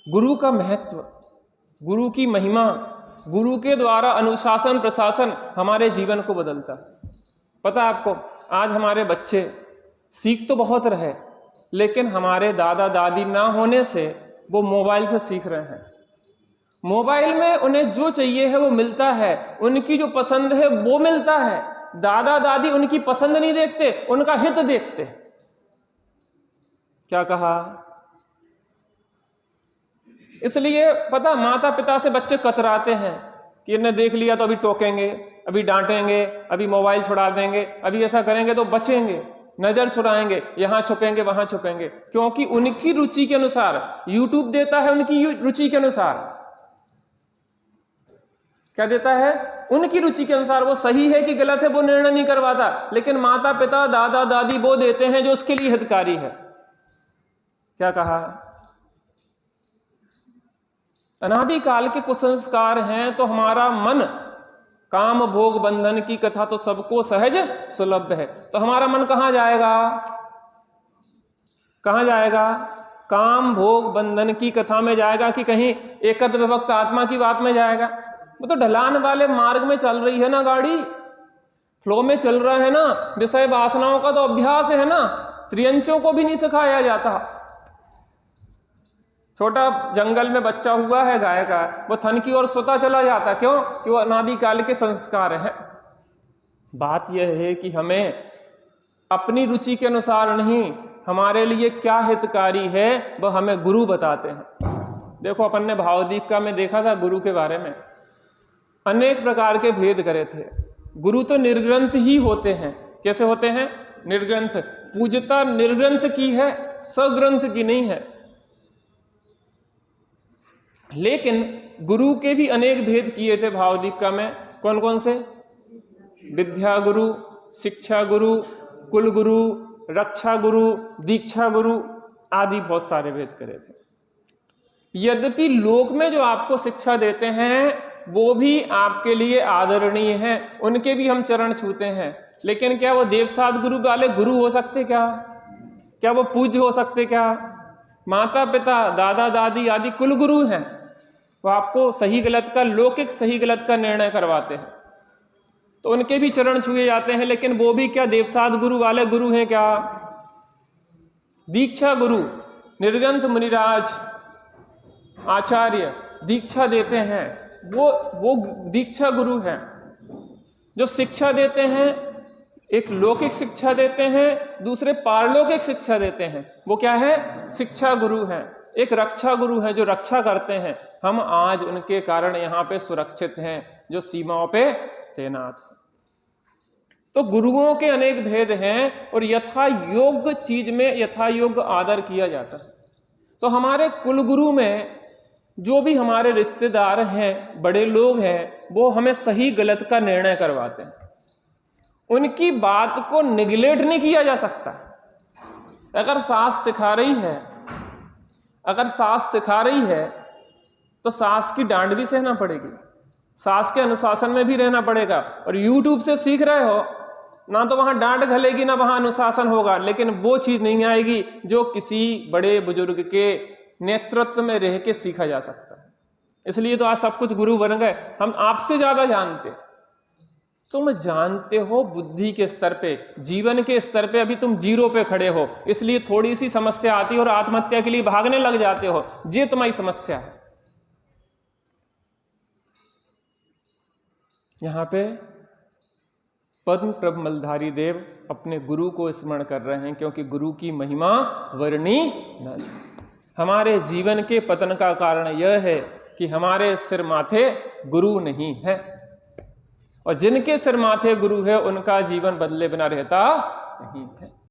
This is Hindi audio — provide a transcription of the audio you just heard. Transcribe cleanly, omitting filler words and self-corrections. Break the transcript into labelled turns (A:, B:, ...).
A: गुरु का महत्व, गुरु की महिमा, गुरु के द्वारा अनुशासन प्रशासन हमारे जीवन को बदलता है। पता है आपको, आज हमारे बच्चे सीख तो बहुत रहे, लेकिन हमारे दादा दादी ना होने से वो मोबाइल से सीख रहे हैं। मोबाइल में उन्हें जो चाहिए है वो मिलता है, उनकी जो पसंद है वो मिलता है। दादा दादी उनकी पसंद नहीं देखते, उनका हित देखते। क्या कहा? इसलिए पता, माता पिता से बच्चे कतराते हैं कि इन्हें देख लिया तो अभी टोकेंगे, अभी डांटेंगे, अभी मोबाइल छुड़ा देंगे, अभी ऐसा करेंगे तो बचेंगे, नजर छुड़ाएंगे, यहां छुपेंगे वहां छुपेंगे, क्योंकि उनकी रुचि के अनुसार यूट्यूब देता है, उनकी रुचि के अनुसार। क्या देता है? उनकी रुचि के अनुसार। वो सही है कि गलत है वो निर्णय नहीं करवाता, लेकिन माता पिता दादा दादी वो देते हैं जो उसके लिए हितकारी है। क्या कहा? अनादिकाल के कुसंस्कार हैं, तो हमारा मन काम भोग बंधन की कथा तो सबको सहज सुलभ है, तो हमारा मन कहां जाएगा? कहां जाएगा? काम भोग बंधन की कथा में जाएगा कि कहीं एकत्र विभक्त आत्मा की बात में जाएगा? वो तो ढलान वाले मार्ग में चल रही है ना गाड़ी, फ्लो में चल रहा है ना। विषय वासनाओं का तो अभ्यास है ना, त्रियंचों को भी नहीं सिखाया जाता। छोटा जंगल में बच्चा हुआ है गाय का, वो थन की ओर सोता चला जाता, क्यों? कि वो अनादिकाल के संस्कार है। बात यह है कि हमें अपनी रुचि के अनुसार नहीं, हमारे लिए क्या हितकारी है वह हमें गुरु बताते हैं। देखो, अपन ने भावदीपिका में देखा था गुरु के बारे में, अनेक प्रकार के भेद करे थे। गुरु तो निर्ग्रंथ ही होते हैं। कैसे होते हैं? निर्ग्रंथ। पूज्यता निर्ग्रंथ की है, सग्रंथ की नहीं है। लेकिन गुरु के भी अनेक भेद किए थे भावदीपिका में। कौन कौन से? विद्या गुरु, शिक्षा गुरु, कुल गुरु, रक्षा गुरु, दीक्षा गुरु आदि बहुत सारे भेद करे थे। यद्यपि लोक में जो आपको शिक्षा देते हैं वो भी आपके लिए आदरणीय हैं, उनके भी हम चरण छूते हैं, लेकिन क्या वो देवसाद गुरु वाले गुरु हो सकते? क्या वो पूज्य हो सकते? क्या माता पिता दादा दादी आदि कुल गुरु हैं, वो आपको सही गलत का, लौकिक सही गलत का निर्णय करवाते हैं, तो उनके भी चरण छुए जाते हैं, लेकिन वो भी क्या देवसाद गुरु वाले गुरु हैं? क्या दीक्षा गुरु, निर्ग्रंथ मुनिराज आचार्य दीक्षा देते हैं, वो दीक्षा गुरु हैं। जो शिक्षा देते हैं, एक लौकिक शिक्षा देते हैं, दूसरे पारलौकिक शिक्षा देते हैं, वो क्या है? शिक्षा गुरु हैं। एक रक्षा गुरु हैं जो रक्षा करते हैं। हम आज उनके कारण यहाँ पे सुरक्षित हैं, जो सीमाओं पे तैनात हैं। तो गुरुओं के अनेक भेद हैं और यथा योग्य चीज में यथा योग्य आदर किया जाता है। तो हमारे कुल गुरु में जो भी हमारे रिश्तेदार हैं, बड़े लोग हैं, वो हमें सही गलत का निर्णय करवाते हैं। उनकी बात को निगलेक्ट नहीं किया जा सकता। अगर सास सिखा रही है तो सास की डांट भी सहना पड़ेगी, सास के अनुशासन में भी रहना पड़ेगा। और यूट्यूब से सीख रहे हो ना, तो वहां डांट घलेगी ना वहां अनुशासन होगा, लेकिन वो चीज नहीं आएगी जो किसी बड़े बुजुर्ग के नेतृत्व में रह के सीखा जा सकता है। इसलिए तो आज सब कुछ गुरु बन गए। हम आपसे ज्यादा जानते, तुम जानते हो बुद्धि के स्तर पे, जीवन के स्तर पे अभी तुम जीरो पे खड़े हो, इसलिए थोड़ी सी समस्या आती है और आत्महत्या के लिए भागने लग जाते हो। ये तुम्हारी समस्या है। यहां पे पद्म प्रभ मलधारी देव अपने गुरु को स्मरण कर रहे हैं, क्योंकि गुरु की महिमा वर्णी न जाए। हमारे जीवन के पतन का कारण यह है कि हमारे सिर माथे गुरु नहीं है, और जिनके सिर माथे गुरु है उनका जीवन बदले बिना रहता नहीं है।